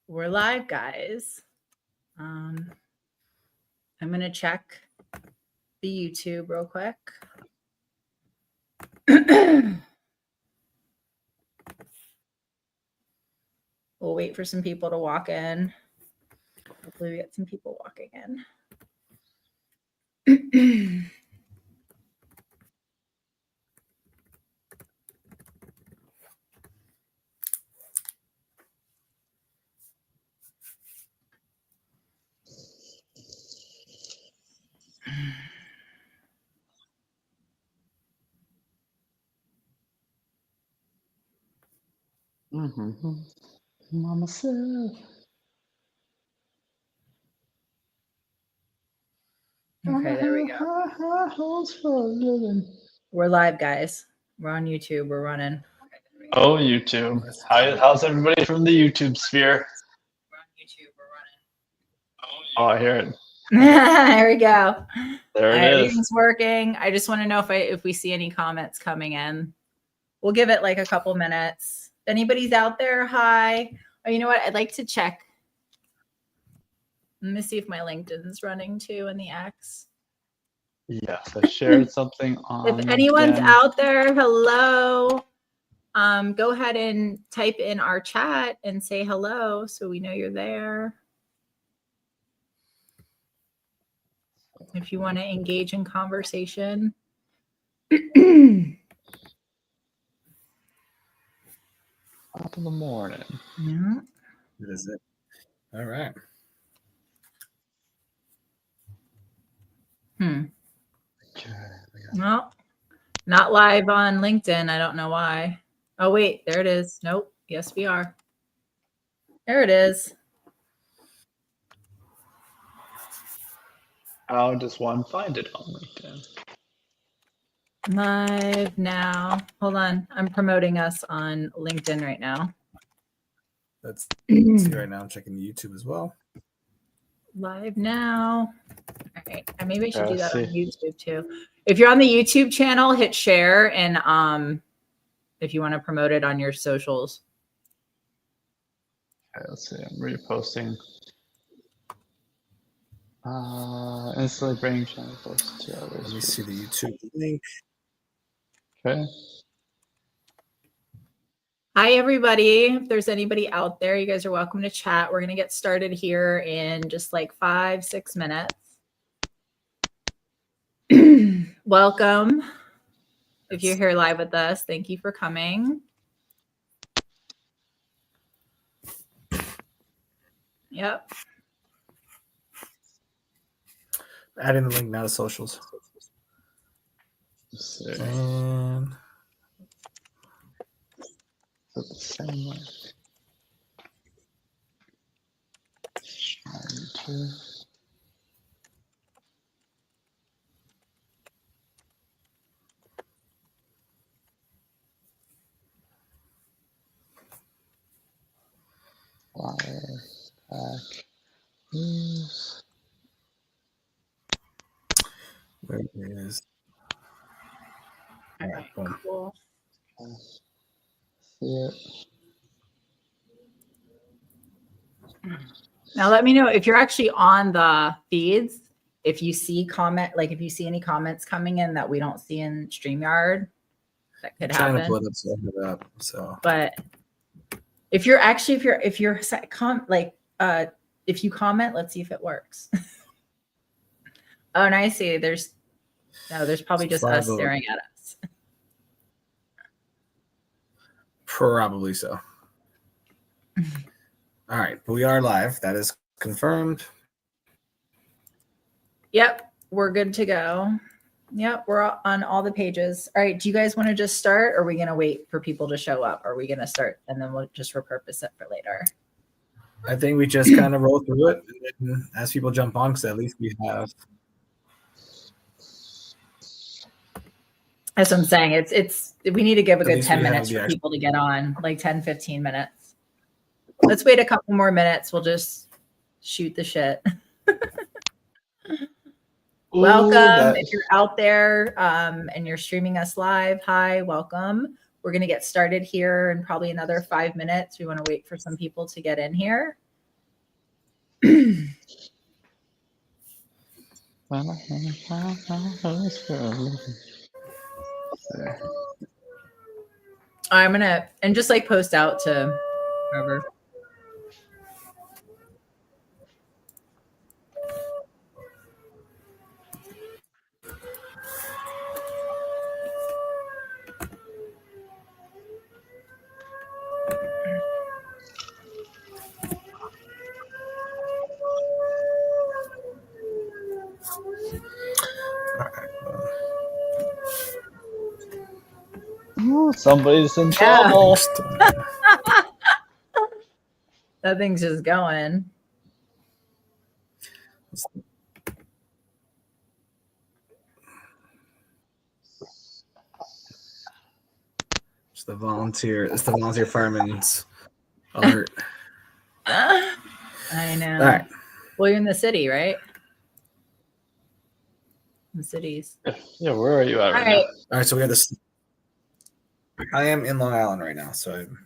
We're live, guys. I'm going to check the YouTube real quick. We'll wait for some people to walk in. Hopefully we get some people walking in. Mama said. Okay, there we go. We're live, guys. We're on YouTube. We're running. Oh, YouTube. How's everybody from the YouTube sphere? We're on YouTube. We're running. Oh, I hear it. There we go. There it is. Everything's working. I just want to know if we see any comments coming in. We'll give it like a couple minutes. If anybody's out there, hi. Oh, you know what? I'd like to check. Let me see if my LinkedIn's running too in the X. Yes, I shared something on. If anyone's out there, hello. Go ahead and type in our chat and say hello so we know you're there. If you want to engage in conversation. Top of the morning. Yeah. That is it. All right. Okay, Well, not live on LinkedIn. I don't know why. Oh, wait, there it is. Nope. Yes, we are. There it is. How does one find it on LinkedIn? Live now. Hold on. I'm promoting us on LinkedIn right now. Let's see right now. I'm checking the YouTube as well. Live now. All right. Maybe I should do that see. on YouTube too. If you're on the YouTube channel, hit share and if you want to promote it on your socials. Okay, let's see. I'm reposting. Instantly bring channel posts to others. Let me see the YouTube link. Okay. Hi, everybody. If there's anybody out there, you guys are welcome to chat. We're going to get started here in just like 5-6 minutes. Welcome. If you're here live with us, thank you for coming. Yep. Adding the link now to socials. Let's see. And The same way. Trying to. Fire back. News. where it is. All right, boom. Cool. See it. Now let me know if you're actually on the feeds. If you see if you see any comments coming in that we don't see in StreamYard, that could Trying to happen. pull it up so I have it up. So, But if you're if you comment, let's see if it works. Oh, and I see. There's probably just us staring at us. probably so. All right, but we are live. That is confirmed. Yep, we're good to go. Yep, we're on all the pages. All right, do you guys want to just start, or are we going to wait for people to show up? Or are we going to start and then we'll just repurpose it for later? I think we just kind of roll through it and then as people jump on, because at least we have. That's what I'm saying. It's we need to give a good 10 minutes the for people to get on, like 10, 15 minutes. Let's wait a couple more minutes. We'll just shoot the shit. Welcome. If you're out there and you're streaming us live, hi, welcome. We're going to get started here in probably another 5 minutes. We want to wait for some people to get in here. I'm gonna and just like post out to whoever. Ooh, somebody's in Yeah. trouble. That thing's just going. It's the volunteer fireman's alert. I know. All right. Well, you're in the city, right? The cities. Yeah, where are you at All right right. All right, so we have this. I am in Long Island right now, so I'm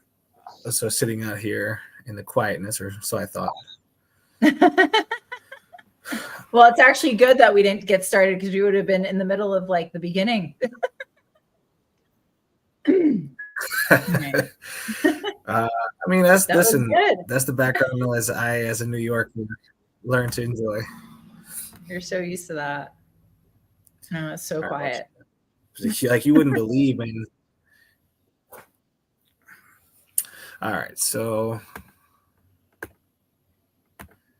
sitting out here in the quietness, or so I thought. Well, it's actually good that we didn't get started because we would have been in the middle of like the beginning. I mean, that's That was good. that's the background noise I, as a New Yorker, learned to enjoy. You're so used to that. No, it's so quiet. Like you wouldn't believe. I mean, all right, so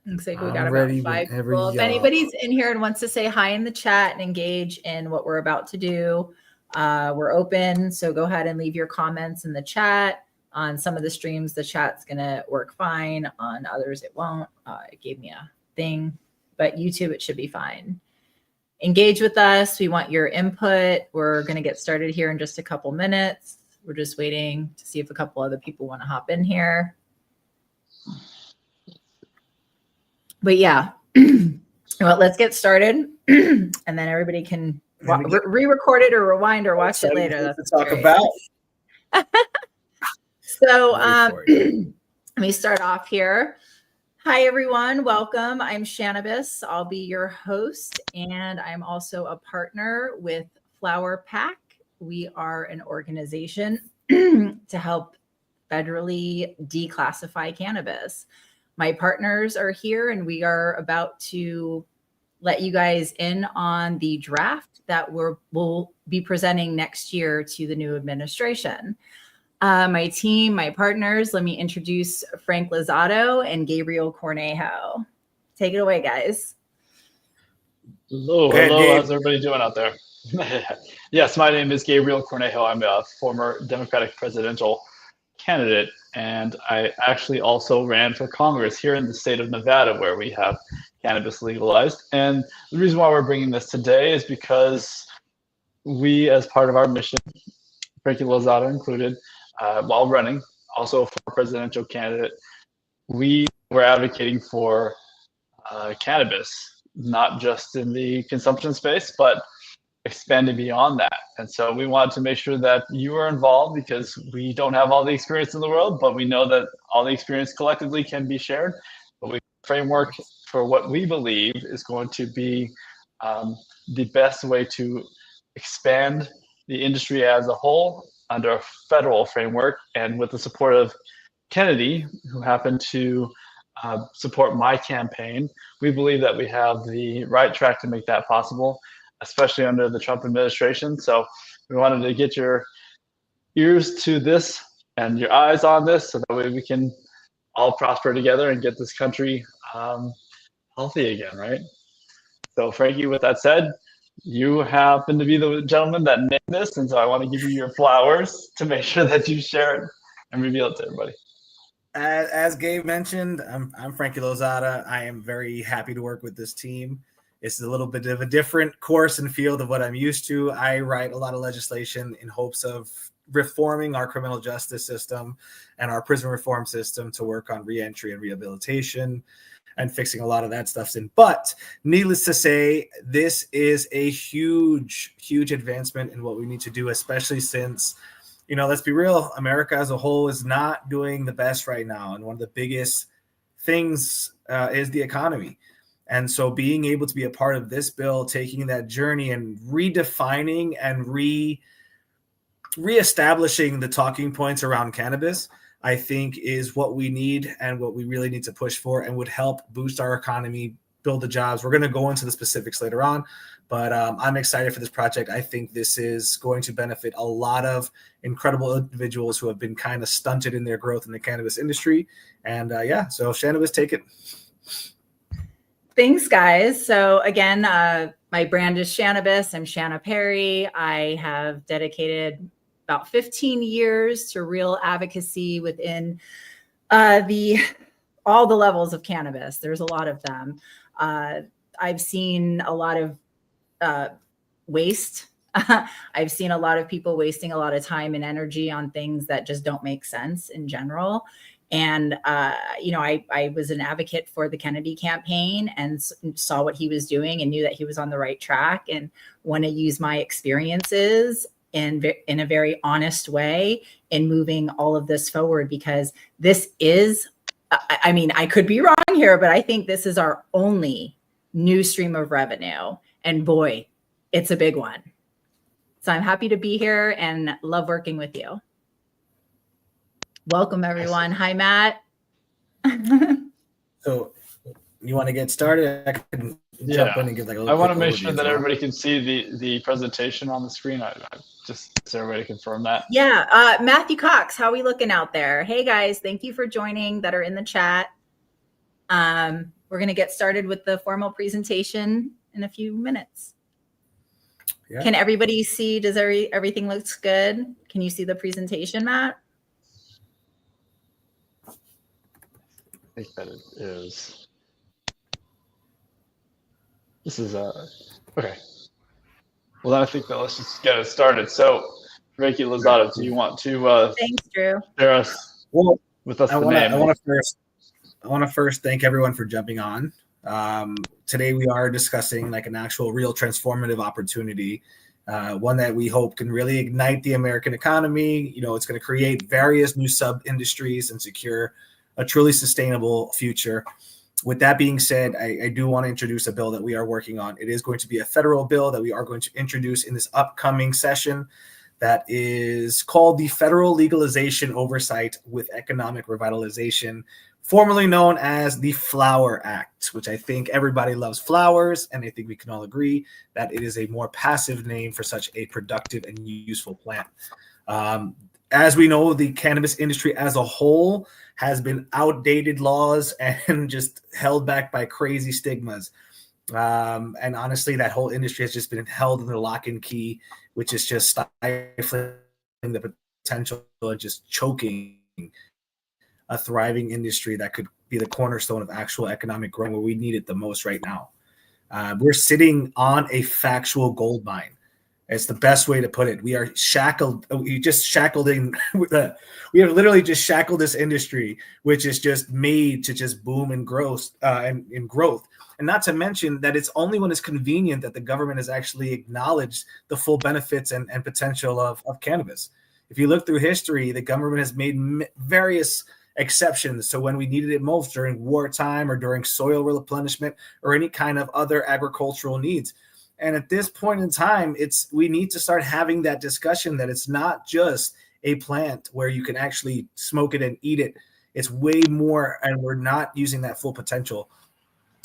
Looks like we got I'm about ready 5 whenever people. If y'all- anybody's in here and wants to say hi in the chat and engage in what we're about to do, we're open. So go ahead and leave your comments in the chat. On some of the streams, the chat's going to work fine. On others, it won't. It gave me a thing, but YouTube, it should be fine. Engage with us. We want your input. We're going to get started here in just a couple minutes. We're just waiting to see if a couple other people want to hop in here. But yeah, well, let's get started, and then everybody can re-record it or rewind or watch it later. That's to talk about. So let me start off here. Hi, everyone. Welcome. I'm Cannabis. I'll be your host, and I'm also a partner with F.L.O.W.E.R PAC. We are an organization to help federally declassify cannabis. My partners are here, and we are about to let you guys in on the draft that we'll be presenting next year to the new administration. My team, my partners, let me introduce Frank Lozado and Gabriel Cornejo. Take it away, guys. Hello. How's everybody doing out there? Yes, my name is Gabriel Cornejo. I'm a former Democratic presidential candidate, and I actually also ran for Congress here in the state of Nevada, where we have cannabis legalized. And the reason why we're bringing this today is because we, as part of our mission, Frankie Lozado included, while running, also for presidential candidate, we were advocating for cannabis, not just in the consumption space, but expanding beyond that. And so we wanted to make sure that you were involved, because we don't have all the experience in the world, but we know that all the experience collectively can be shared. But we have a framework for what we believe is going to be the best way to expand the industry as a whole under a federal framework, and with the support of Kennedy, who happened to support my campaign. We believe that we have the right track to make that possible, especially under the Trump administration. So we wanted to get your ears to this and your eyes on this, so that way we can all prosper together and get this country healthy again, right? So Frankie, with that said, you happen to be the gentleman that named this, and so I want to give you your flowers to make sure that you share it and reveal it to everybody. As Gabe mentioned, I'm Frankie Lozada. I am very happy to work with this team. It's a little bit of a different course and field of what I'm used to. I write a lot of legislation in hopes of reforming our criminal justice system and our prison reform system to work on reentry and rehabilitation and fixing a lot of that stuff in. But needless to say, this is a huge, huge advancement in what we need to do, especially since, let's be real, America as a whole is not doing the best right now. And one of the biggest things is the economy. And so being able to be a part of this bill, taking that journey and redefining and reestablishing the talking points around cannabis, I think is what we need and what we really need to push for, and would help boost our economy, build the jobs. We're going to go into the specifics later on, but I'm excited for this project. I think this is going to benefit a lot of incredible individuals who have been kind of stunted in their growth in the cannabis industry. And so Cannabis, take it. Thanks, guys. So again, my brand is Cannabis. I'm Shanna Perry. I have dedicated about 15 years to real advocacy within all the levels of cannabis. There's a lot of them. I've seen a lot of waste. I've seen a lot of people wasting a lot of time and energy on things that just don't make sense in general. And, I was an advocate for the Kennedy campaign and saw what he was doing and knew that he was on the right track, and want to use my experiences in a very honest way in moving all of this forward, because this is, I could be wrong here, but I think this is our only new stream of revenue. And boy, it's a big one. So I'm happy to be here and love working with you. Welcome, everyone. Hi, Matt. So you want to get started? I can jump in and give like a little. I want to make sure that everybody can see the presentation on the screen. I just so everybody confirm that. Yeah. Matthew Cox, how are we looking out there? Hey, guys. Thank you for joining that are in the chat. We're going to get started with the formal presentation in a few minutes. Yeah. Can everybody see? Does everything looks good? Can you see the presentation, Matt? I think that it is. This is okay. Well, then I think that let's just get it started. So, Ricky Lozada, do you want to thanks, Drew, share us with us I want to first thank everyone for jumping on. Today we are discussing like an actual real transformative opportunity, one that we hope can really ignite the American economy. It's going to create various new sub-industries and secure a truly sustainable future. With that being said, I do want to introduce a bill that we are working on. It is going to be a federal bill that we are going to introduce in this upcoming session that is called the Federal Legalization, Oversight with Economic Revitalization, formerly known as the F.L.O.W.E.R Act, which I think everybody loves flowers, and I think we can all agree that it is a more passive name for such a productive and useful plant. As we know, the cannabis industry as a whole has been outdated laws and just held back by crazy stigmas. And honestly, that whole industry has just been held in the lock and key, which is just stifling the potential and just choking a thriving industry that could be the cornerstone of actual economic growth where we need it the most right now. We're sitting on a factual gold mine. It's the best way to put it. We are shackled. We just shackled in. We have literally just shackled this industry, which is just made to just boom and growth and growth. And not to mention that it's only when it's convenient that the government has actually acknowledged the full benefits and potential of cannabis. If you look through history, the government has made various exceptions to when we needed it most during wartime or during soil replenishment or any kind of other agricultural needs. And at this point in time, we need to start having that discussion that it's not just a plant where you can actually smoke it and eat it. It's way more, and we're not using that full potential.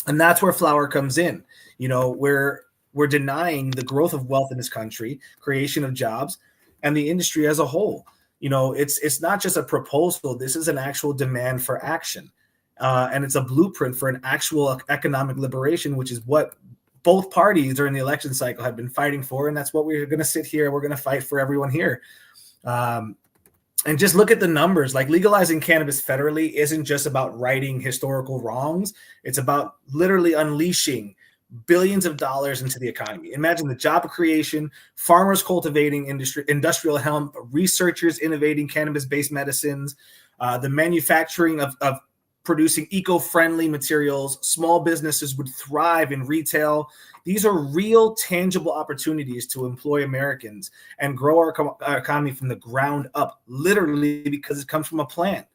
And that's where F.L.O.W.E.R comes in. We're denying the growth of wealth in this country, creation of jobs, and the industry as a whole. It's not just a proposal. This is an actual demand for action. And it's a blueprint for an actual economic liberation, which is what both parties during the election cycle have been fighting for. And that's what we're going to sit here. We're going to fight for everyone here. And just look at the numbers. Like, legalizing cannabis federally isn't just about righting historical wrongs. It's about literally unleashing billions of dollars into the economy. Imagine the job creation, farmers cultivating industrial hemp, researchers innovating cannabis-based medicines, the manufacturing of producing eco-friendly materials. Small businesses would thrive in retail. These are real, tangible opportunities to employ Americans and grow our economy from the ground up, literally, because it comes from a plant.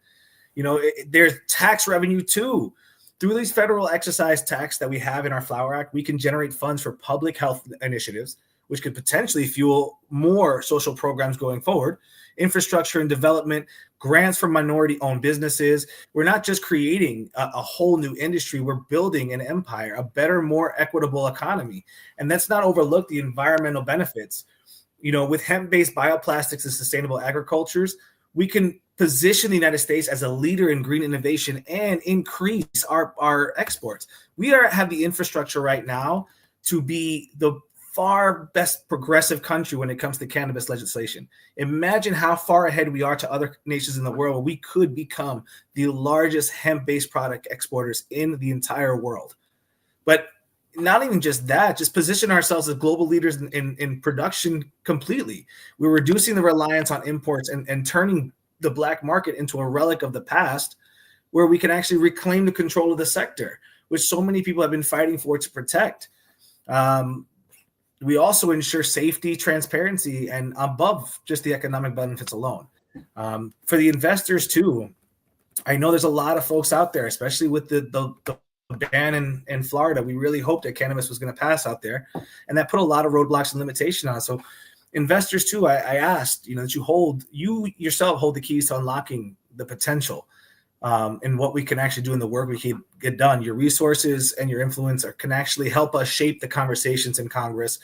There's tax revenue too. Through these federal excise tax that we have in our F.L.O.W.E.R Act, we can generate funds for public health initiatives, which could potentially fuel more social programs going forward, infrastructure and development, grants for minority-owned businesses. We're not just creating a whole new industry. We're building an empire, a better, more equitable economy. And let's not overlook the environmental benefits. With hemp-based bioplastics and sustainable agricultures, we can position the United States as a leader in green innovation and increase our exports. We have the infrastructure right now to be the far best progressive country when it comes to cannabis legislation. Imagine how far ahead we are to other nations in the world where we could become the largest hemp-based product exporters in the entire world. But not even just that, just position ourselves as global leaders in production completely. We're reducing the reliance on imports and turning the black market into a relic of the past, where we can actually reclaim the control of the sector, which so many people have been fighting for to protect. We also ensure safety, transparency, and above just the economic benefits alone. For the investors too, I know there's a lot of folks out there, especially with the ban in Florida. We really hoped that cannabis was going to pass out there, and that put a lot of roadblocks and limitation on it. So investors too, I asked, that you yourself hold the keys to unlocking the potential and what we can actually do in the work we can get done. Your resources and your influence can actually help us shape the conversations in Congress.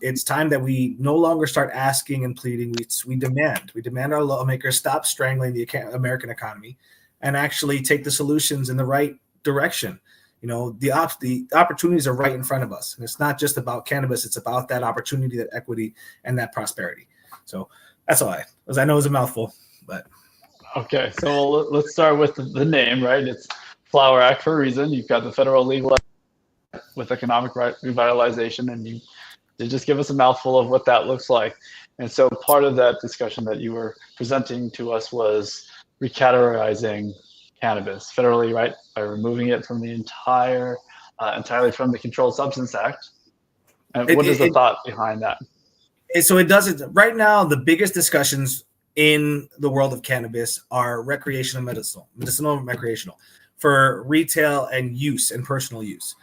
It's time that we no longer start asking and pleading. We demand our lawmakers stop strangling the American economy and actually take the solutions in the right direction. The opportunities are right in front of us, and it's not just about cannabis. It's about that opportunity, that equity, and that prosperity. So that's all I know it's a mouthful, but. Okay, so let's start with the name, right? It's F.L.O.W.E.R Act for a reason. You've got the federal legal with economic revitalization, and you did just give us a mouthful of what that looks like. And so part of that discussion that you were presenting to us was recategorizing cannabis federally, right? By removing it from the entirely from the Controlled Substance Act. And what is the thought behind that? So it doesn't. Right now, the biggest discussions in the world of cannabis are recreational, medicinal and recreational, for retail and use and personal use.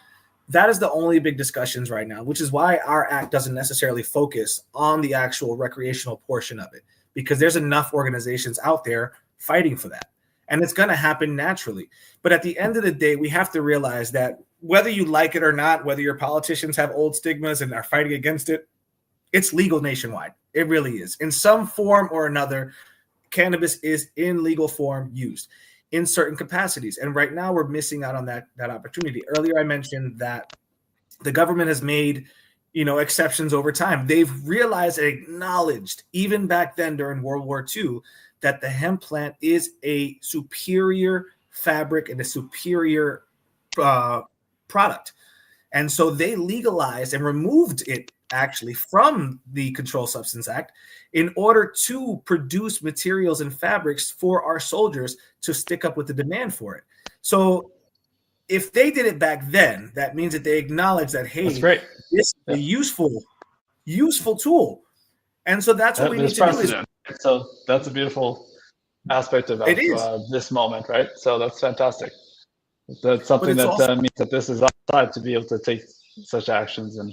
That is the only big discussions right now, which is why our act doesn't necessarily focus on the actual recreational portion of it, because there's enough organizations out there fighting for that. And it's going to happen naturally. But at the end of the day, we have to realize that whether you like it or not, whether your politicians have old stigmas and are fighting against it, it's legal nationwide. It really is. In some form or another, cannabis is in legal form used in certain capacities. And right now we're missing out on that opportunity. Earlier, I mentioned that the government has made, exceptions over time. They've realized and acknowledged, even back then during World War II, that the hemp plant is a superior fabric and a superior product. And so they legalized and removed it actually from the Controlled Substance Act in order to produce materials and fabrics for our soldiers to stick up with the demand for it. So if they did it back then, that means that they acknowledge that, hey, this is a useful tool. And so that's what we need to do. So that's a beautiful aspect of this moment, right? So that's fantastic. That's something that means that this is outside to be able to take such actions and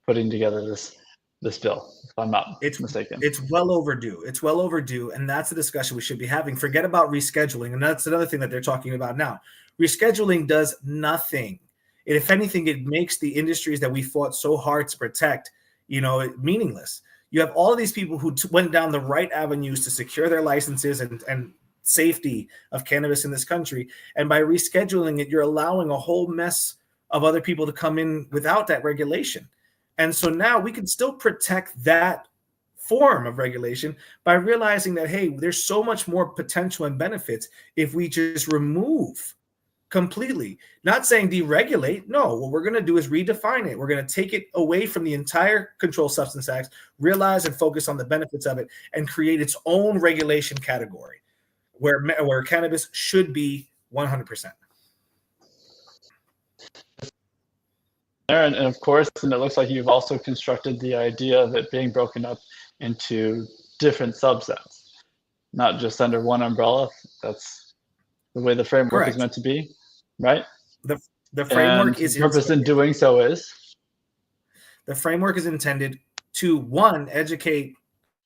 putting together this bill, if I'm not mistaken. It's well overdue. It's well overdue, and that's a discussion we should be having. Forget about rescheduling, and that's another thing that they're talking about now. Rescheduling does nothing. If anything, it makes the industries that we fought so hard to protect, meaningless. You have all of these people who went down the right avenues to secure their licenses and safety of cannabis in this country. And by rescheduling it, you're allowing a whole mess of other people to come in without that regulation. And so now we can still protect that form of regulation by realizing that, hey, there's so much more potential and benefits if we just remove completely. Not saying deregulate. No, what we're going to do is redefine it. We're going to take it away from the entire Controlled Substance Act, realize and focus on the benefits of it, and create its own regulation category where cannabis should be 100%. And of course, and it looks like you've also constructed the idea of it being broken up into different subsets, not just under one umbrella. That's the way the framework Correct. is meant to be, right? The framework and purpose in doing so is? The framework is intended to, one, educate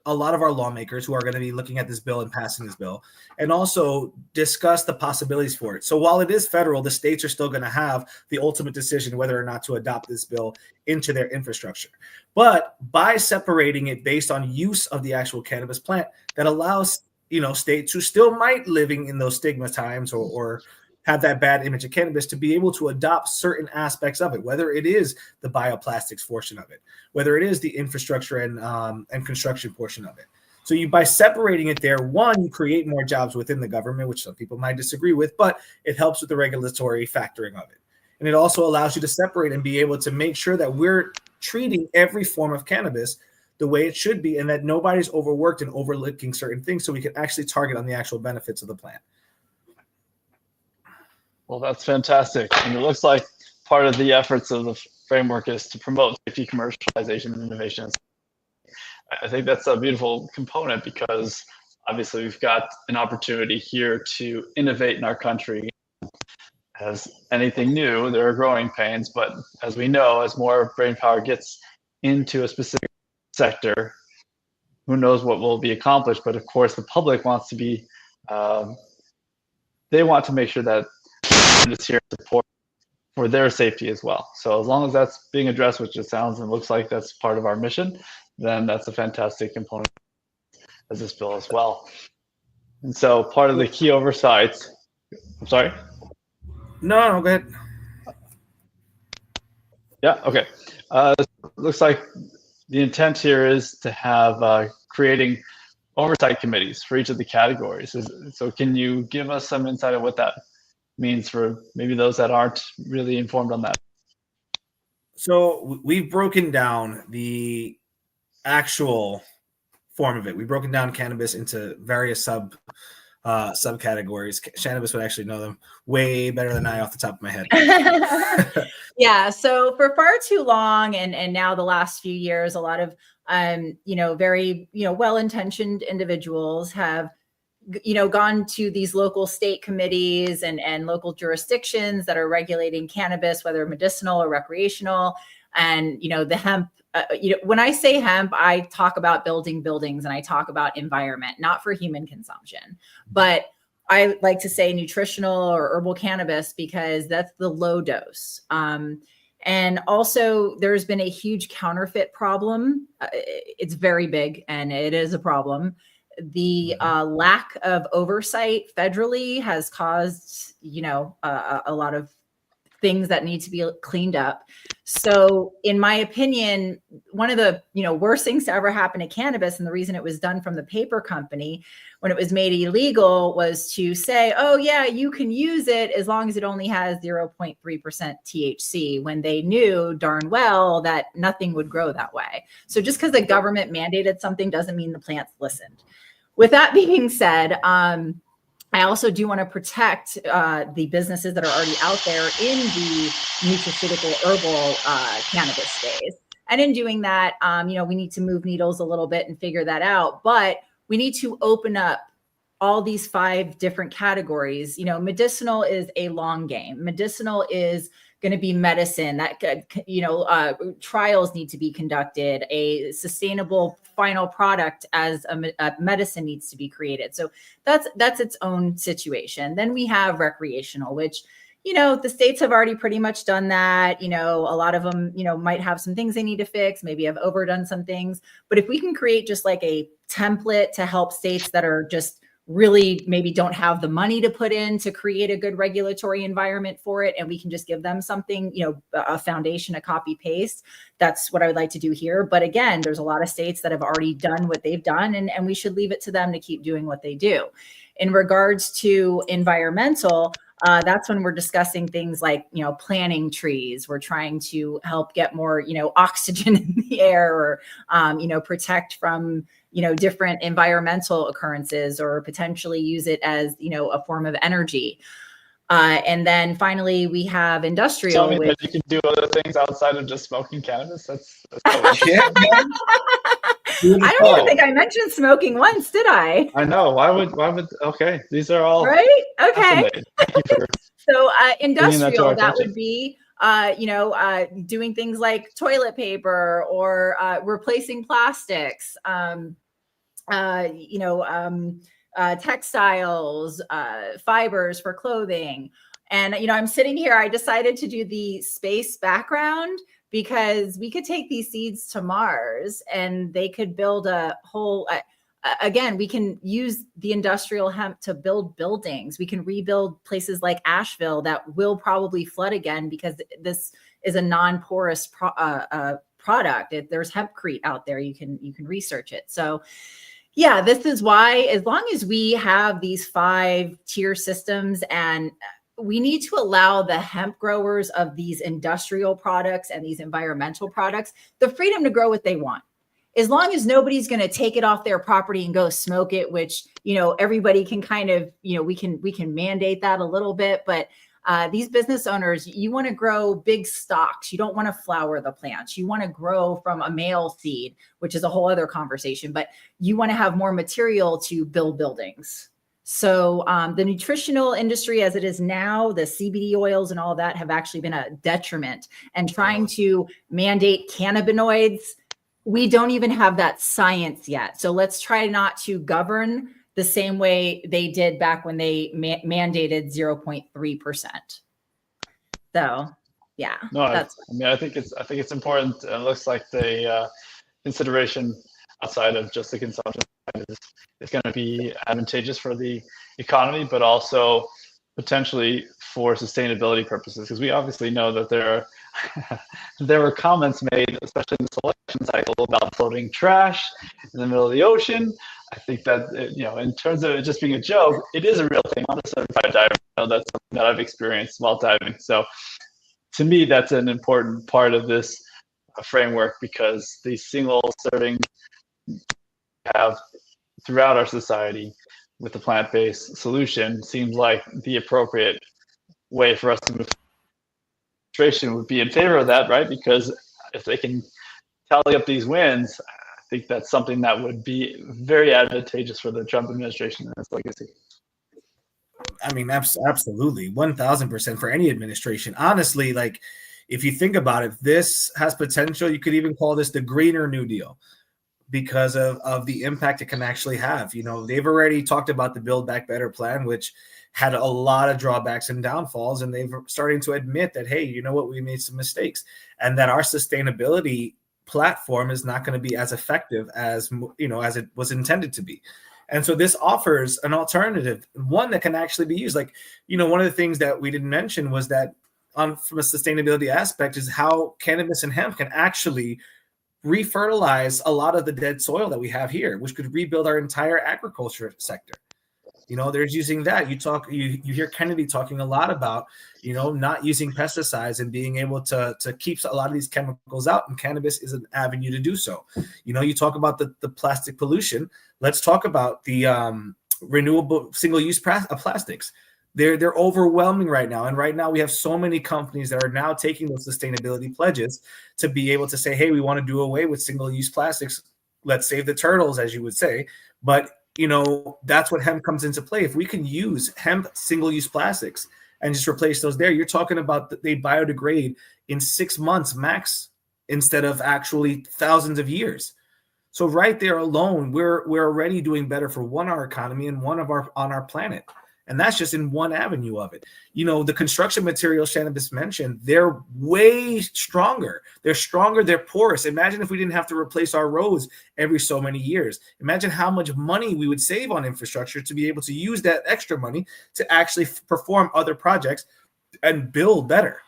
a lot of our lawmakers who are going to be looking at this bill and passing this bill, and also discuss the possibilities for it. So while it is federal, the states are still going to have the ultimate decision whether or not to adopt this bill into their infrastructure. But by separating it based on use of the actual cannabis plant, that allows, states who still might living in those stigma times or have that bad image of cannabis to be able to adopt certain aspects of it, whether it is the bioplastics portion of it, whether it is the infrastructure and construction portion of it. So by separating it there, one, you create more jobs within the government, which some people might disagree with, but it helps with the regulatory factoring of it. And it also allows you to separate and be able to make sure that we're treating every form of cannabis the way it should be, and that nobody's overworked and overlooking certain things, so we can actually target on the actual benefits of the plant. Well, that's fantastic. And it looks like part of the efforts of the framework is to promote safety, commercialization, and innovation. I think that's a beautiful component, because obviously we've got an opportunity here to innovate in our country. As anything new, there are growing pains, but as we know, as more brain power gets into a specific sector, who knows what will be accomplished. But of course, the public wants to be, they want to make sure that is here to support for their safety as well. So as long as that's being addressed, which it sounds and looks like that's part of our mission, then that's a fantastic component of this bill as well. And so part of the key oversights, I'm sorry? No, go ahead. Yeah, okay. Looks like the intent here is to have creating oversight committees for each of the categories. So can you give us some insight on what that means for maybe those that aren't really informed on that? So we've broken down the actual form of it. We've broken down cannabis into various subcategories. Cannabis would actually know them way better than I off the top of my head. Yeah. So for far too long, and now the last few years, a lot of very well-intentioned individuals have gone to these local state committees and local jurisdictions that are regulating cannabis, whether medicinal or recreational. And, the hemp, when I say hemp, I talk about building buildings and I talk about environment, not for human consumption. But I like to say nutritional or herbal cannabis because that's the low dose. And also there's been a huge counterfeit problem. It's very big and it is a problem. The lack of oversight federally has caused, a lot of things that need to be cleaned up. So in my opinion, one of the, worst things to ever happen to cannabis, and the reason it was done from the paper company when it was made illegal, was to say, oh yeah, you can use it as long as it only has 0.3% THC, when they knew darn well that nothing would grow that way. So just because the government mandated something doesn't mean the plants listened. With that being said, I also do want to protect the businesses that are already out there in the nutraceutical herbal cannabis space. And in doing that, we need to move needles a little bit and figure that out. But we need to open up all these 5 different categories. Medicinal is a long game. Medicinal is going to be medicine that, trials need to be conducted. A sustainable final product as a medicine needs to be created. So that's its own situation. Then we have recreational, which, the states have already pretty much done that. A lot of them, might have some things they need to fix, maybe have overdone some things. But if we can create just like a template to help states that are just really maybe don't have the money to put in to create a good regulatory environment for it, and we can just give them something, a foundation, a copy paste. That's what I would like to do here. But again, there's a lot of states that have already done what they've done, and we should leave it to them to keep doing what they do. In regards to environmental, that's when we're discussing things like, planting trees. We're trying to help get more, oxygen in the air, or, protect from, different environmental occurrences, or potentially use it as, a form of energy. And then finally, we have industrial. So that you can do other things outside of just smoking cannabis. That's yeah. I don't even think I mentioned smoking once, did I? I know. Why would, okay. These are all right. Okay. Thank you for So that industrial, that attention. would be, doing things like toilet paper or replacing plastics, textiles, fibers for clothing. And, I'm sitting here, I decided to do the space background because we could take these seeds to Mars and they could build a whole, again, we can use the industrial hemp to build buildings. We can rebuild places like Asheville that will probably flood again because this is a non-porous product. There's hempcrete out there. You can research it. So yeah, this is why, as long as we have these 5-tier systems, and we need to allow the hemp growers of these industrial products and these environmental products the freedom to grow what they want. As long as nobody's going to take it off their property and go smoke it, which, everybody can kind of, we can mandate that a little bit, but these business owners, you want to grow big stocks. You don't want to flower the plants. You want to grow from a male seed, which is a whole other conversation, but you want to have more material to build buildings. So the nutritional industry as it is now, the CBD oils and all of that have actually been a detriment. And trying to mandate cannabinoids, we don't even have that science yet. So let's try not to govern the same way they did back when they mandated 0.3%. So, yeah. No, I think it's important. It looks like the consideration outside of just the consumption is going to be advantageous for the economy, but also potentially for sustainability purposes, because we obviously know that there were comments made, especially in the selection cycle, about floating trash in the middle of the ocean. I think that, in terms of it just being a joke, it is a real thing. I'm a certified diver. That's something that I've experienced while diving. So to me, that's an important part of this framework, because the single serving we have throughout our society with the plant-based solution seems like the appropriate way for us to move. Administration would be in favor of that, right? Because if they can tally up these wins, I think that's something that would be very advantageous for the Trump administration and its legacy. I mean, absolutely, 1,000% for any administration. Honestly, like, if you think about it, this has potential. You could even call this the greener New Deal because of the impact it can actually have. They've already talked about the Build Back Better plan, which had a lot of drawbacks and downfalls, and they've starting to admit that, hey, you know what, we made some mistakes, and that our sustainability platform is not going to be as effective as it was intended to be. And so this offers an alternative, one that can actually be used. Like, one of the things that we didn't mention was that from a sustainability aspect is how cannabis and hemp can actually refertilize a lot of the dead soil that we have here, which could rebuild our entire agriculture sector. There's using that. You hear Kennedy talking a lot about, not using pesticides and being able to keep a lot of these chemicals out, and cannabis is an avenue to do so. You talk about the plastic pollution. Let's talk about the renewable single-use plastics. They're overwhelming right now. And right now we have so many companies that are now taking those sustainability pledges to be able to say, hey, we want to do away with single-use plastics. Let's save the turtles, as you would say. But, that's what hemp comes into play. If we can use hemp single-use plastics and just replace those there, you're talking about they biodegrade in 6 months max instead of actually thousands of years. So right there alone, we're already doing better for our economy and on our planet. And that's just in one avenue of it. The construction materials Cannabis mentioned, they're way stronger. They're stronger. They're porous. Imagine if we didn't have to replace our roads every so many years. Imagine how much money we would save on infrastructure to be able to use that extra money to actually perform other projects and build better.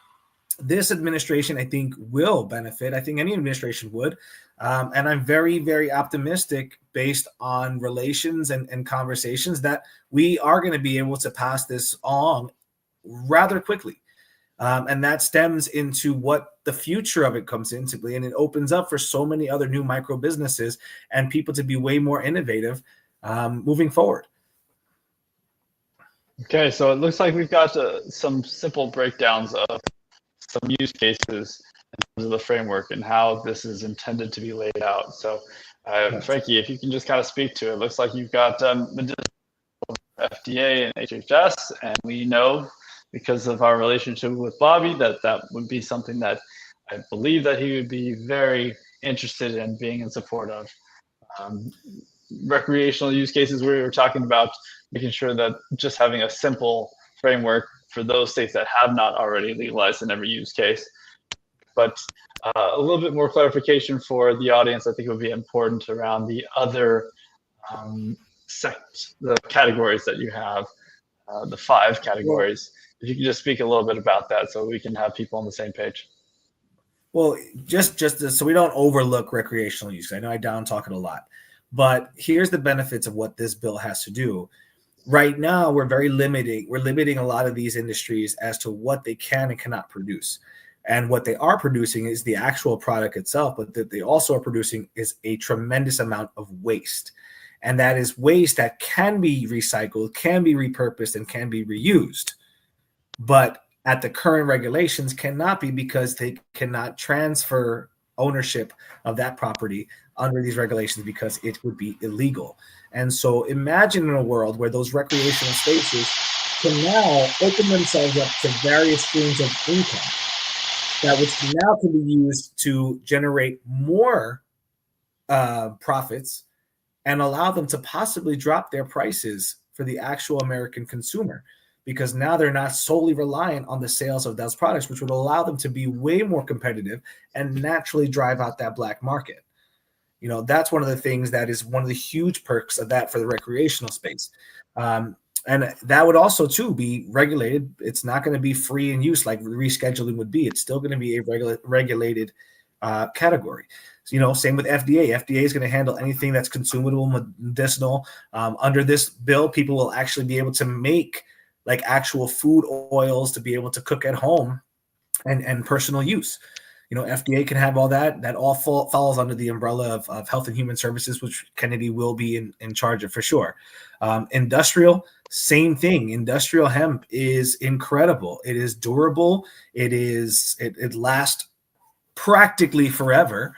This administration, I think, will benefit. I think any administration would. And I'm very, very optimistic based on relations and conversations that we are going to be able to pass this along rather quickly. And that stems into what the future of it comes into, and it opens up for so many other new micro businesses and people to be way more innovative moving forward. Okay, so it looks like we've got some simple breakdowns of some use cases in terms of the framework and how this is intended to be laid out. So Frankie, if you can just kind of speak to it. Looks like you've got FDA and HHS, and we know because of our relationship with Bobby that would be something that I believe that he would be very interested in being in support of. Recreational use cases, we were talking about making sure that just having a simple framework for those states that have not already legalized in every use case. But a little bit more clarification for the audience, I think would be important around the other the categories that you have, the 5 categories. If you can just speak a little bit about that so we can have people on the same page. Well, just so we don't overlook recreational use. I know I down talk it a lot, but here's the benefits of what this bill has to do. Right now, we're limiting a lot of these industries as to what they can and cannot produce. And what they are producing is the actual product itself, but that they also are producing is a tremendous amount of waste. And that is waste that can be recycled, can be repurposed, and can be reused. But at the current regulations cannot be, because they cannot transfer ownership of that property under these regulations because it would be illegal. And so imagine in a world where those recreational spaces can now open themselves up to various streams of income that which now can be used to generate more profits and allow them to possibly drop their prices for the actual American consumer, because now they're not solely reliant on the sales of those products, which would allow them to be way more competitive and naturally drive out that black market. You know, that's one of the things that is one of the huge perks of that for the recreational space. And that would also, too, be regulated. It's not going to be free in use like rescheduling would be. It's still going to be a regulated category. So, you know, same with FDA. FDA is going to handle anything that's consumable, medicinal. Under this bill, people will actually be able to make like actual food oils to be able to cook at home and personal use. You know, FDA can have all that. That all falls under the umbrella of Health and Human Services, which Kennedy will be in charge of for sure. Industrial, same thing. Industrial hemp is incredible. It is durable. It lasts practically forever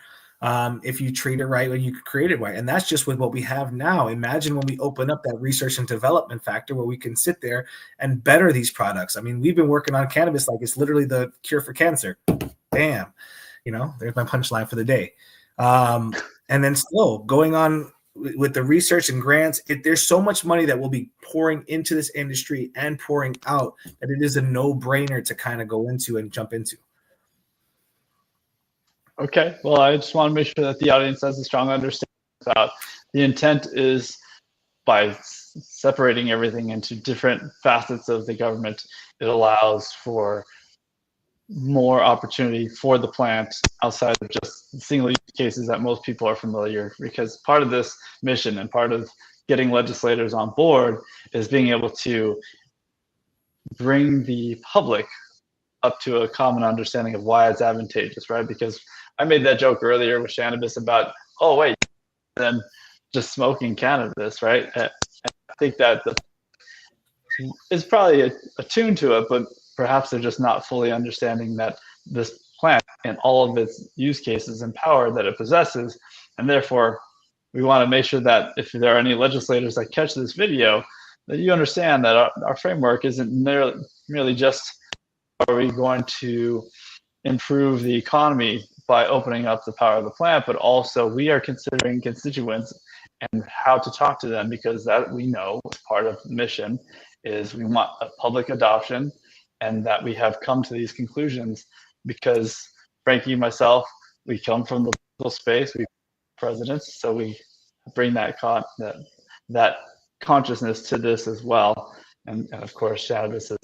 if you treat it right and you create it right. And that's just with what we have now. Imagine when we open up that research and development factor where we can sit there and better these products. I mean, we've been working on cannabis like it's literally the cure for cancer. Bam, you know, there's my punchline for the day. And then still going on with the research and grants, there's so much money that will be pouring into this industry and pouring out that it is a no-brainer to kind of go into and jump into. Okay, well, I just want to make sure that the audience has a strong understanding about the intent is by separating everything into different facets of the government, it allows for more opportunity for the plant outside of just single use cases that most people are familiar, because part of this mission and part of getting legislators on board is being able to bring the public up to a common understanding of why it's advantageous, right? Because I made that joke earlier with cannabis about, oh wait, then just smoking cannabis, right? And I think that it's probably attuned to it, but perhaps they're just not fully understanding that this plant and all of its use cases and power that it possesses. And therefore, we want to make sure that if there are any legislators that catch this video, that you understand that our framework isn't merely just, are we going to improve the economy by opening up the power of the plant, but also we are considering constituents and how to talk to them, because that we know part of the mission is we want a public adoption, and that we have come to these conclusions because Frankie and myself, we come from the political space, we presidents, so we bring that consciousness to this as well. And of course, Cannabis is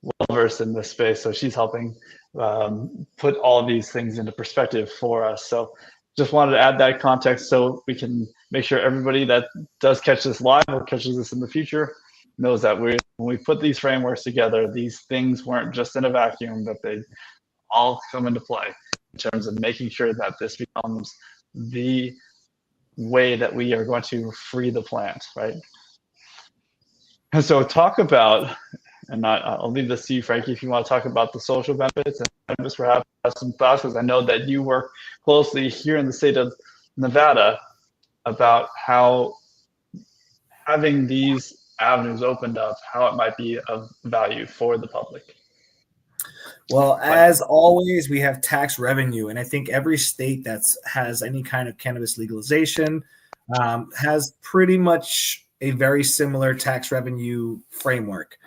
well versed in this space, so she's helping put all of these things into perspective for us. So just wanted to add that context so we can make sure everybody that does catch this live or catches this in the future knows that when we put these frameworks together, these things weren't just in a vacuum, but they all come into play in terms of making sure that this becomes the way that we are going to free the plant, right? And so talk about, and I'll leave this to you, Frankie, if you want to talk about the social benefits, and just perhaps have some thoughts, because I know that you work closely here in the state of Nevada about how having these avenues opened up, how it might be of value for the public? Well, as always, we have tax revenue, and I think every state that has any kind of cannabis legalization has pretty much a very similar tax revenue framework,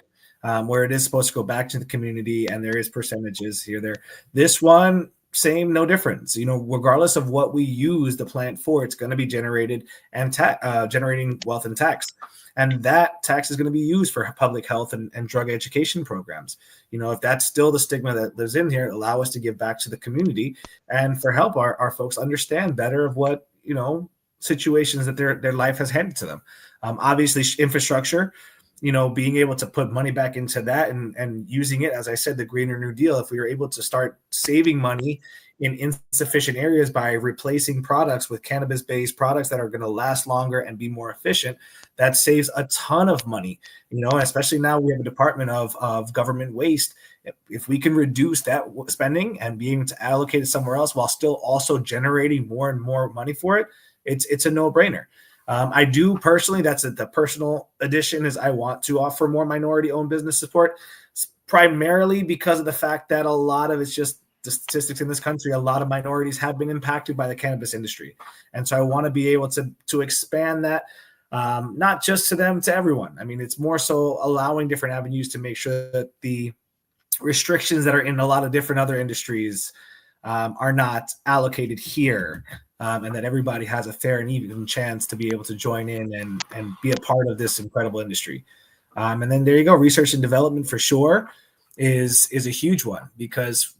where it is supposed to go back to the community, and there is percentages here, there. This one, same, no difference. Regardless of what we use the plant for, it's going to be generated and generating wealth and tax. And that tax is going to be used for public health and drug education programs. If that's still the stigma that lives in here, allow us to give back to the community and for help our folks understand better of what, situations that their life has handed to them. Obviously, infrastructure, being able to put money back into that and using it, as I said, the Greener New Deal, if we were able to start saving money in insufficient areas by replacing products with cannabis-based products that are going to last longer and be more efficient, that saves a ton of money, especially now we have a department of government waste. If we can reduce that spending and be able to allocate it somewhere else while still also generating more and more money for it, it's a no-brainer. I do personally, that's the personal addition, is I want to offer more minority-owned business support, primarily because of the fact that a lot of it's just the statistics in this country. A lot of minorities have been impacted by the cannabis industry. And so I want to be able to expand that, not just to them, to everyone. I mean, it's more so allowing different avenues to make sure that the restrictions that are in a lot of different other industries are not allocated here, and that everybody has a fair and even chance to be able to join in and be a part of this incredible industry. And then there you go. Research and development for sure is a huge one, because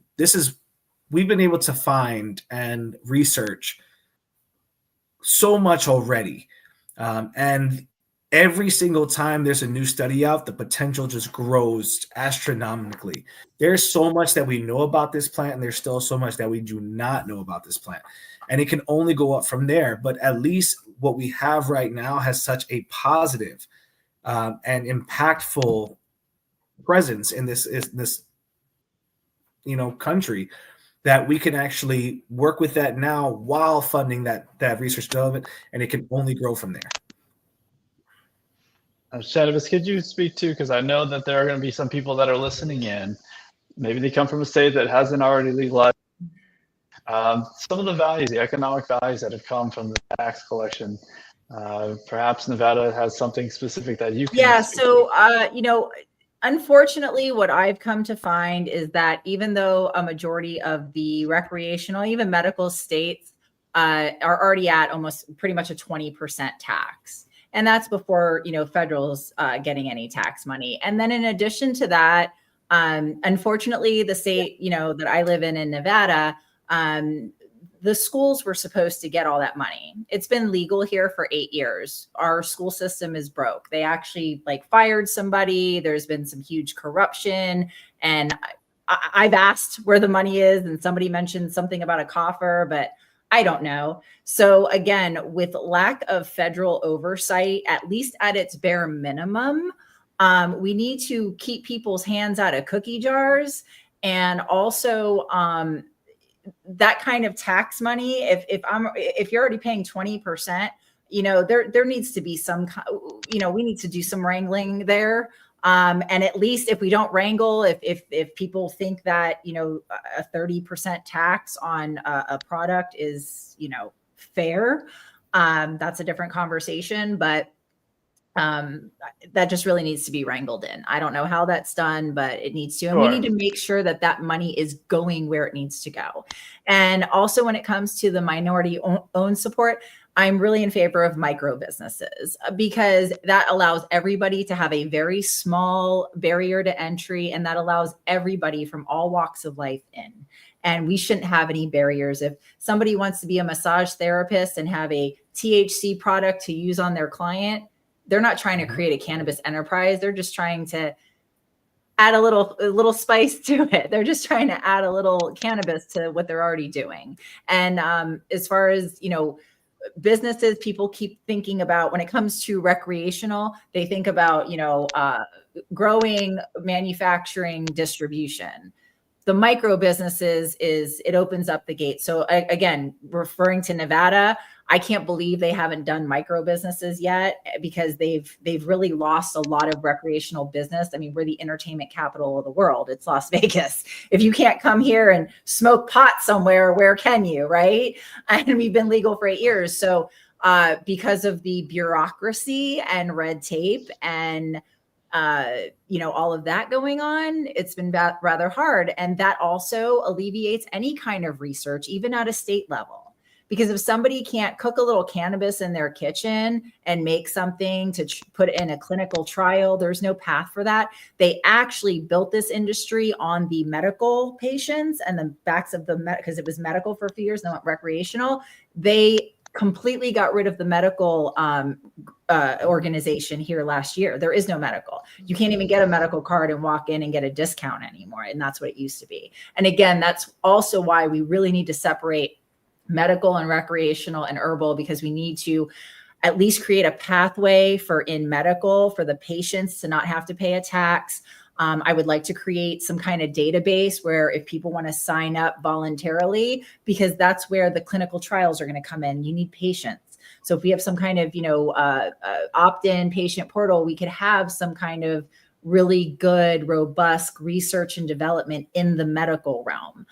we've been able to find and research so much already. And every single time there's a new study out, the potential just grows astronomically. There's so much that we know about this plant, and there's still so much that we do not know about this plant. And it can only go up from there. But at least what we have right now has such a positive and impactful presence in this country, that we can actually work with that now while funding that research development, and it can only grow from there. Cannabis, could you speak to, because I know that there are going to be some people that are listening in, maybe they come from a state that hasn't already legalized, some of the values, the economic values that have come from the tax collection. Perhaps Nevada has something specific that you can. Yeah, so unfortunately, what I've come to find is that even though a majority of the recreational, even medical states are already at almost pretty much a 20% tax. And that's before, federal's getting any tax money. And then in addition to that, unfortunately, the state, that I live in Nevada, the schools were supposed to get all that money. It's been legal here for 8 years. Our school system is broke. They actually fired somebody. There's been some huge corruption. And I've asked where the money is, and somebody mentioned something about a coffer, but I don't know. So again, with lack of federal oversight, at least at its bare minimum, we need to keep people's hands out of cookie jars. And also that kind of tax money, if you're already paying 20%, there needs to be some, we need to do some wrangling there. And at least if we don't wrangle, if people think that, a 30% tax on a product is, fair, that's a different conversation, but that just really needs to be wrangled in. I don't know how that's done, but it needs to. And we need to make sure that that money is going where it needs to go. And also when it comes to the minority owned support, I'm really in favor of micro businesses, because that allows everybody to have a very small barrier to entry, and that allows everybody from all walks of life in. And we shouldn't have any barriers. If somebody wants to be a massage therapist and have a THC product to use on their client, they're not trying to create a cannabis enterprise. They're just trying to add a little spice to it. They're just trying to add a little cannabis to what they're already doing. And as far as, businesses, people keep thinking about, when it comes to recreational, they think about, growing, manufacturing, distribution. The micro businesses it opens up the gate. So again, referring to Nevada, I can't believe they haven't done micro businesses yet, because they've really lost a lot of recreational business. I mean, we're the entertainment capital of the world. It's Las Vegas. If you can't come here and smoke pot somewhere, where can you, right? And we've been legal for 8 years. So because of the bureaucracy and red tape and all of that going on, it's been rather hard. And that also alleviates any kind of research, even at a state level. Because if somebody can't cook a little cannabis in their kitchen and make something to put in a clinical trial, there's no path for that. They actually built this industry on the medical patients and the backs of because it was medical for a few years, not recreational. They completely got rid of the medical organization here last year. There is no medical. You can't even get a medical card and walk in and get a discount anymore. And that's what it used to be. And again, that's also why we really need to separate medical and recreational and herbal, because we need to at least create a pathway for in medical for the patients to not have to pay a tax. I would like to create some kind of database where if people want to sign up voluntarily, because that's where the clinical trials are going to come in. You need patients. So if we have some kind of, opt-in patient portal, we could have some kind of really good, robust research and development in the medical realm.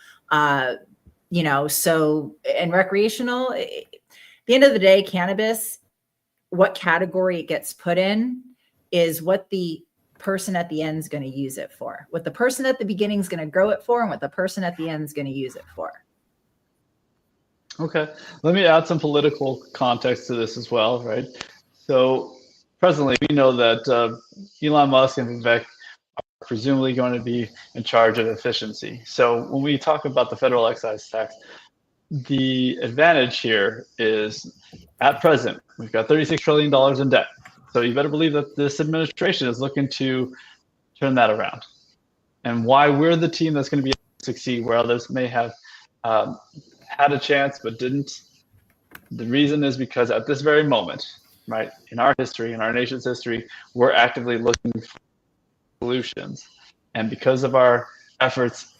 So and recreational, at the end of the day, cannabis, what category it gets put in is what the person at the end is going to use it for, what the person at the beginning is going to grow it for, and what the person at the end is going to use it for. Okay, let me add some political context to this as well, right? So presently, we know that Elon Musk and Vivek are presumably going to be in charge of efficiency. So when we talk about the federal excise tax, the advantage here is, at present, we've got $36 trillion in debt. So you better believe that this administration is looking to turn that around. And why we're the team that's going to be able to succeed where others may have had a chance but didn't. The reason is because at this very moment, right, in our history, in our nation's history, we're actively looking for solutions. And because of our efforts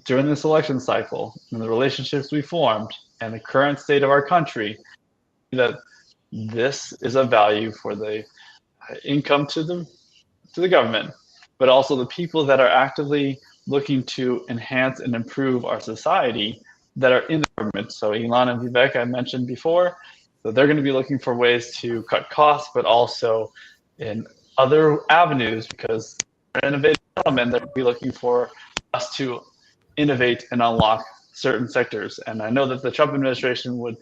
during this election cycle and the relationships we formed and the current state of our country, that this is a value for the income to the government, but also the people that are actively looking to enhance and improve our society that are in the government. So Elon and Vivek, I mentioned before, so they're going to be looking for ways to cut costs, but also in other avenues, because they're an innovative element, they're going to be looking for us to innovate and unlock certain sectors. And I know that the Trump administration would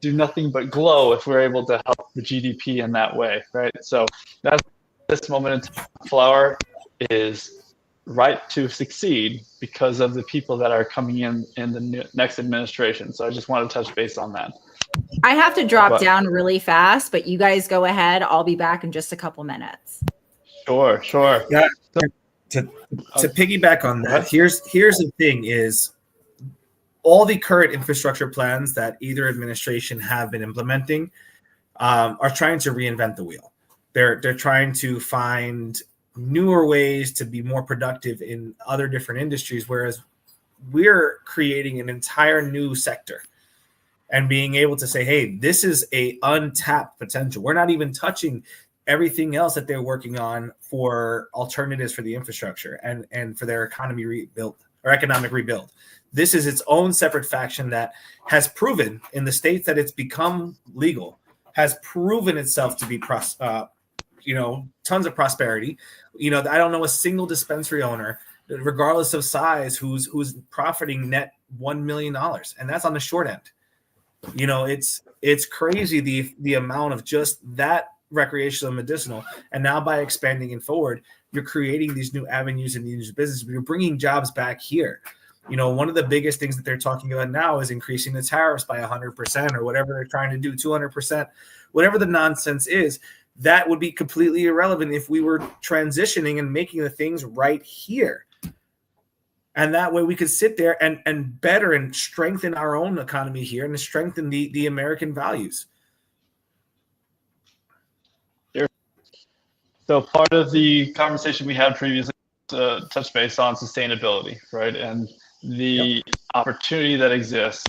do nothing but glow if we're able to help the GDP in that way, right? So that's this moment in time. F.L.O.W.E.R is right to succeed because of the people that are coming in the next administration. So I just want to touch base on that. I have to drop down really fast, but you guys go ahead. I'll be back in just a couple minutes. Sure. Yeah. To piggyback on that, here's the thing is, all the current infrastructure plans that either administration have been implementing are trying to reinvent the wheel. They're trying to find newer ways to be more productive in other different industries, whereas we're creating an entire new sector and being able to say, hey, this is a untapped potential. We're not even touching everything else that they're working on for alternatives for the infrastructure and for their economy rebuild or economic rebuild. This is its own separate faction that has proven in the states that it's become legal, has proven itself to be tons of prosperity. I don't know a single dispensary owner, regardless of size, who's profiting net $1 million, and that's on the short end. It's crazy the amount of just that recreational and medicinal, and now by expanding it forward, you're creating these new avenues and these businesses. You're bringing jobs back here. One of the biggest things that they're talking about now is increasing the tariffs by 100% or whatever they're trying to do, 200%, whatever the nonsense is. That would be completely irrelevant if we were transitioning and making the things right here. And that way we could sit there and better and strengthen our own economy here and strengthen the American values. So part of the conversation we had previously touched base on sustainability, right? And the opportunity that exists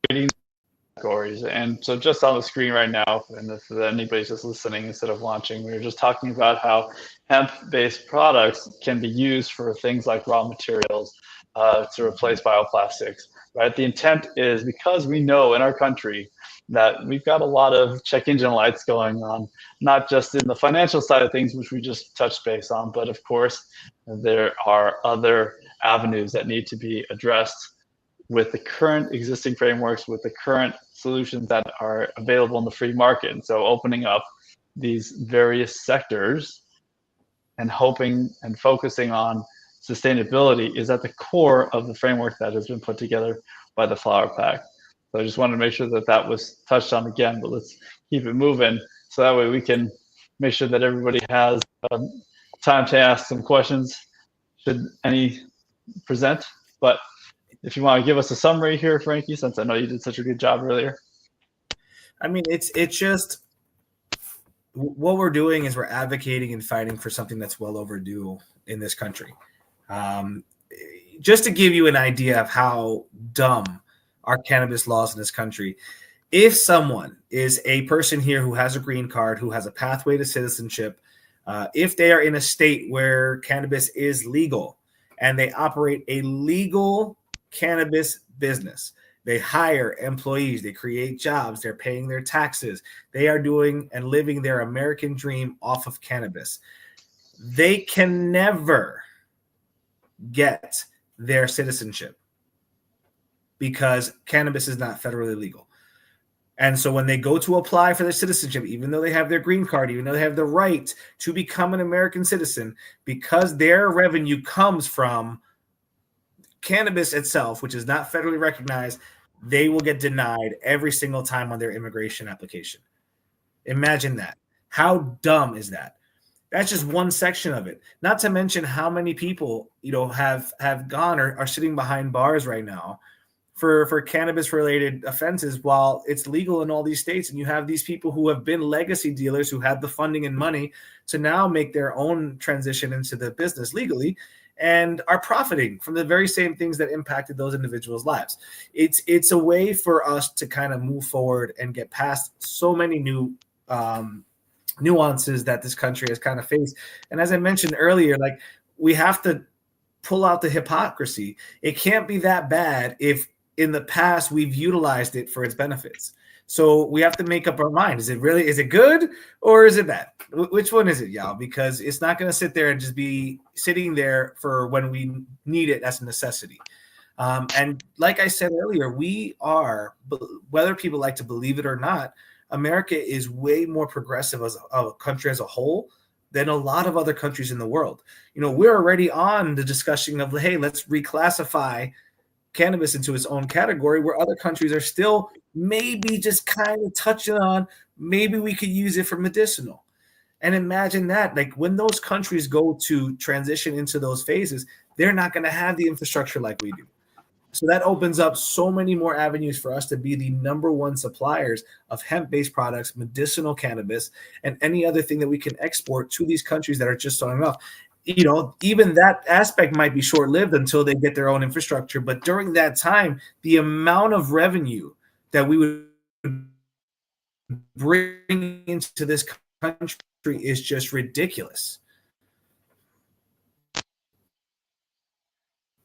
creating categories. And so just on the screen right now, and if anybody's just listening instead of launching, we were just talking about how hemp-based products can be used for things like raw materials to replace bioplastics, right? The intent is because we know in our country that we've got a lot of check engine lights going on, not just in the financial side of things, which we just touched base on, but of course, there are other avenues that need to be addressed with the current existing frameworks, with the current solutions that are available in the free market. And so opening up these various sectors and hoping and focusing on sustainability is at the core of the framework that has been put together by the Flower Pact. So I just wanted to make sure that that was touched on again, but let's keep it moving so that way we can make sure that everybody has time to ask some questions should any present. But if you want to give us a summary here, Frankie, since I know you did such a good job earlier. I mean, it's just what we're doing is we're advocating and fighting for something that's well overdue in this country. Just to give you an idea of how dumb our cannabis laws in this country, if someone is a person here who has a green card, who has a pathway to citizenship, if they are in a state where cannabis is legal and they operate a legal cannabis business, they hire employees, they create jobs, they're paying their taxes, they are doing and living their American dream off of cannabis, they can never get their citizenship because cannabis is not federally legal. And so when they go to apply for their citizenship, even though they have their green card, even though they have the right to become an American citizen, because their revenue comes from cannabis itself, which is not federally recognized, they will get denied every single time on their immigration application. Imagine that. How dumb is that? That's just one section of it. Not to mention how many people, have gone or are sitting behind bars right now for cannabis-related offenses while it's legal in all these states. And you have these people who have been legacy dealers who had the funding and money to now make their own transition into the business legally and are profiting from the very same things that impacted those individuals' lives. It's a way for us to kind of move forward and get past so many new nuances that this country has kind of faced. And as I mentioned earlier, like, we have to pull out the hypocrisy. It can't be that bad if in the past we've utilized it for its benefits. So we have to make up our mind. Is it good or is it bad? Which one is it, y'all? Because it's not going to sit there and just be sitting there for when we need it as a necessity. And like I said earlier, we are, whether people like to believe it or not, America is way more progressive as a country as a whole than a lot of other countries in the world. We're already on the discussion of, hey, let's reclassify cannabis into its own category, where other countries are still maybe just kind of touching on, maybe we could use it for medicinal. And imagine that, like, when those countries go to transition into those phases, they're not going to have the infrastructure like we do. So that opens up so many more avenues for us to be the number one suppliers of hemp-based products, medicinal cannabis, and any other thing that we can export to these countries that are just starting off. Even that aspect might be short-lived until they get their own infrastructure. But during that time, the amount of revenue that we would bring into this country is just ridiculous.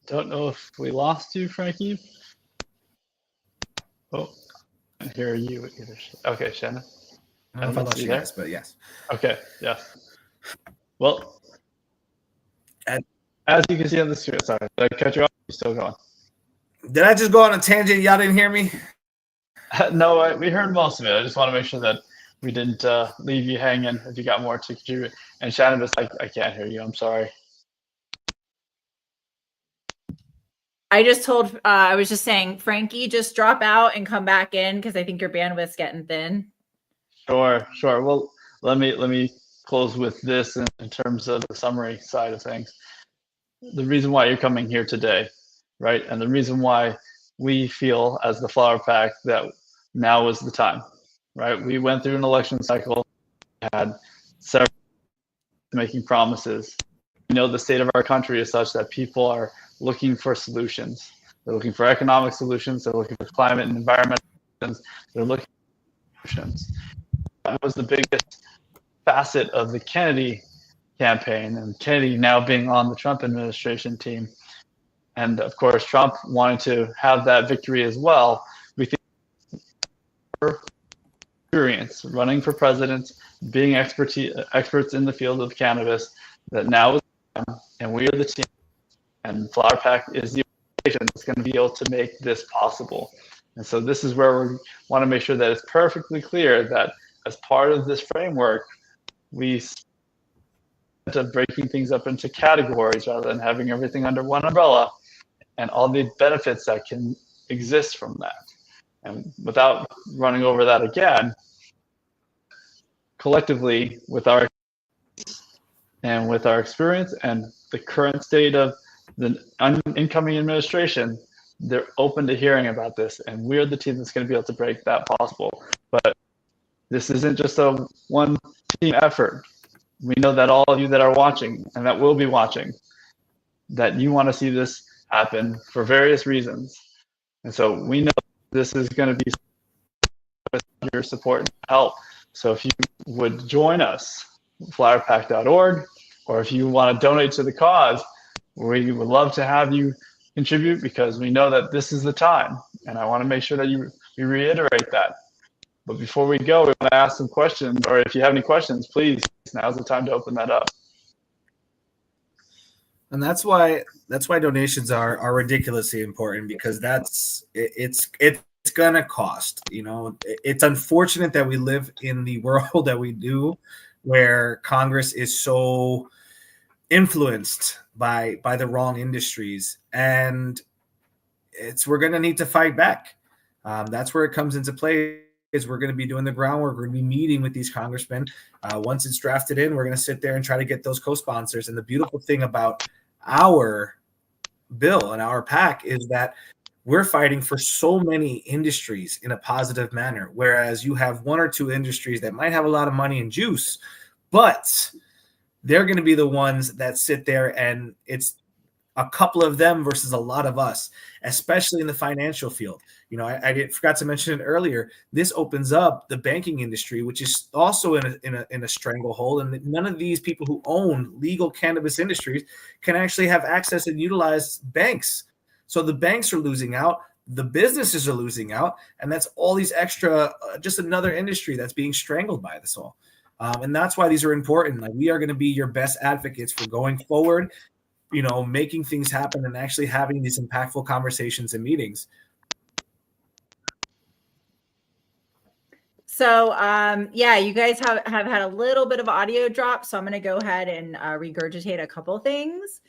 Don't know if we lost you, Frankie. Oh, I hear you either. Okay, Shannon. I don't know if I lost you guys, but yes. Okay, yeah. Well, as you can see on the screen, sorry, did I cut you off? You're still going. Did I just go on a tangent? Y'all didn't hear me? No, we heard most of it. I just want to make sure that we didn't leave you hanging if you got more to contribute. And Shannon, I can't hear you. I'm sorry. I was just saying, Frankie, just drop out and come back in because I think your bandwidth's getting thin. Sure. Well, let me close with this in terms of the summary side of things. The reason why you're coming here today, right? And the reason why we feel as the Flower Pact that now is the time, right? We went through an election cycle, had several making promises. The state of our country is such that people are looking for solutions. They're looking for economic solutions. They're looking for climate and environmental they're looking at solutions. That was the biggest facet of the Kennedy campaign, and Kennedy now being on the Trump administration team. And of course, Trump wanted to have that victory as well. We think experience running for president, being experts in the field of cannabis, that now is time, and we are the team, and F.L.O.W.E.R PAC is the organization that's going to be able to make this possible. And so this is where we want to make sure that it's perfectly clear that as part of this framework, we of breaking things up into categories rather than having everything under one umbrella, and all the benefits that can exist from that. And without running over that again, collectively with our experience and the current state of the incoming administration, they're open to hearing about this, and we're the team that's going to be able to break that possible. But this isn't just a one team effort. We know that all of you that are watching and that will be watching, that you want to see this happen for various reasons. And so we know this is going to be with your support and help. So if you would join us, flowerpack.org, or if you want to donate to the cause, we would love to have you contribute, because we know that this is the time. And I want to make sure that you reiterate that. But before we go, we want to ask some questions, or if you have any questions, please, now's the time to open that up. And that's why donations are ridiculously important, because it's gonna cost. You know, it's unfortunate that we live in the world that we do, where Congress is so influenced by the wrong industries, and we're gonna need to fight back. That's where it comes into play. Is we're going to be doing the groundwork. We're going to be meeting with these congressmen. Once it's drafted in, we're going to sit there and try to get those co-sponsors. And the beautiful thing about our bill and our PAC is that we're fighting for so many industries in a positive manner, whereas you have one or two industries that might have a lot of money and juice, but they're going to be the ones that sit there, and it's a couple of them versus a lot of us, especially in the financial field. You know, I forgot to mention it earlier. This opens up the banking industry, which is also in a stranglehold, and none of these people who own legal cannabis industries can actually have access and utilize banks. So the banks are losing out, the businesses are losing out, and that's all these extra, just another industry that's being strangled by this all. And that's why these are important. Like, we are going to be your best advocates for going forward, you know, making things happen and actually having these impactful conversations and meetings. So, yeah, you guys have had a little bit of audio drop, so I'm going to go ahead and regurgitate a couple things.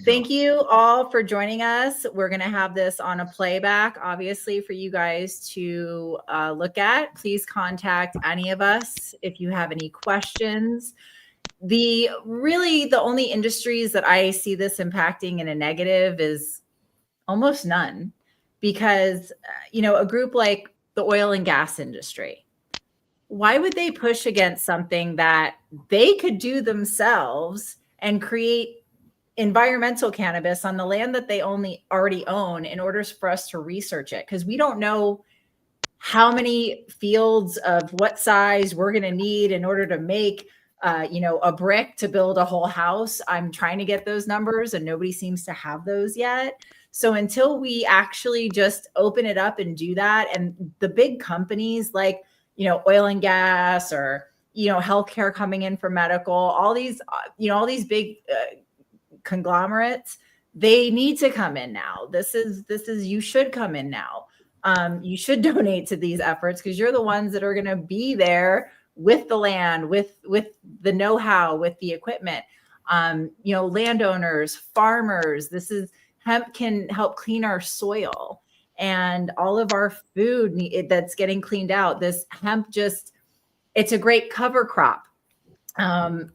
Thank you all for joining us. We're going to have this on a playback, obviously, for you guys to look at. Please contact any of us if you have any questions. The only industries that I see this impacting in a negative is almost none, because, you know, a group like the oil and gas industry, why would they push against something that they could do themselves and create environmental cannabis on the land that they already own in order for us to research it? Because we don't know how many fields of what size we're going to need in order to make a brick to build a whole house. I'm trying to get those numbers, and nobody seems to have those yet. So until we actually just open it up and do that, and the big companies like, you know, oil and gas, or, you know, healthcare coming in for medical, all these big conglomerates, they need to come in now. This is, you should come in now. You should donate to these efforts, because you're the ones that are going to be there with the land, with the know-how, with the equipment. Landowners, farmers, hemp can help clean our soil and all of our food that's getting cleaned out. This hemp it's a great cover crop.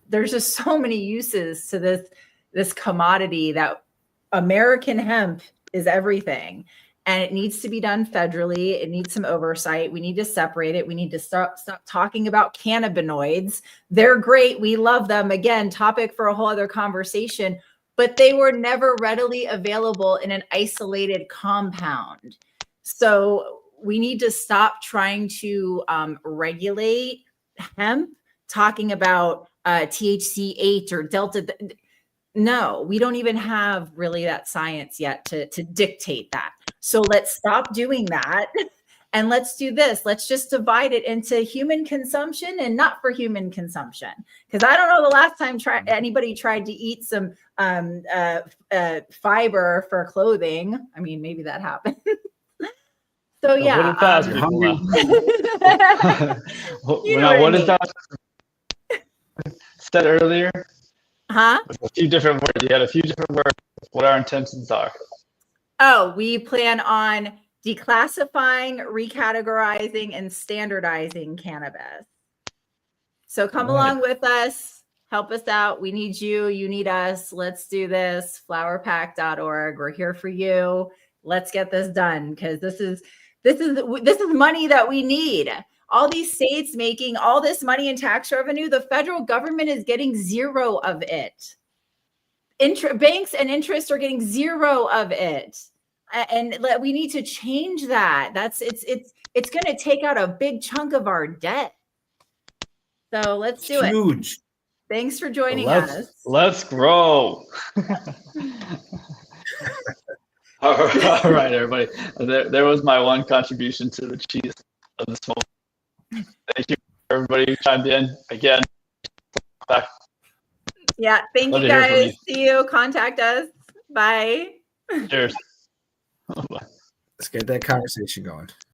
There's just so many uses to this commodity, that American hemp is everything. And it needs to be done federally. It needs some oversight. We need to separate it. We need to stop talking about cannabinoids. They're great. We love them. Again, topic for a whole other conversation, but they were never readily available in an isolated compound. So we need to stop trying to regulate hemp, talking about THC 8 or Delta. No, we don't even have really that science yet to dictate that. So let's stop doing that. And let's do this. Let's just divide it into human consumption and not for human consumption. Because I don't know the last time anybody tried to eat some fiber for clothing. I mean, maybe that happened. So yeah. What is that said earlier? Huh? A few different words. You had a few different words. What our intentions are. Oh, we plan on declassifying, recategorizing, and standardizing cannabis. So come along with us. Help us out. We need you. You need us. Let's do this. flowerpack.org. We're here for you. Let's get this done because this is money that we need. All these states making all this money in tax revenue, the federal government is getting zero of it. Banks and interest are getting zero of it. And we need to change that. It's going to take out a big chunk of our debt. So let's do it. Huge. Thanks for joining us. Let's grow. All right, everybody. There was my one contribution to the cheese of this moment. Thank you, everybody who chimed in again. Back. Yeah, thank you guys. See you. Contact us. Bye. Cheers. Let's get that conversation going.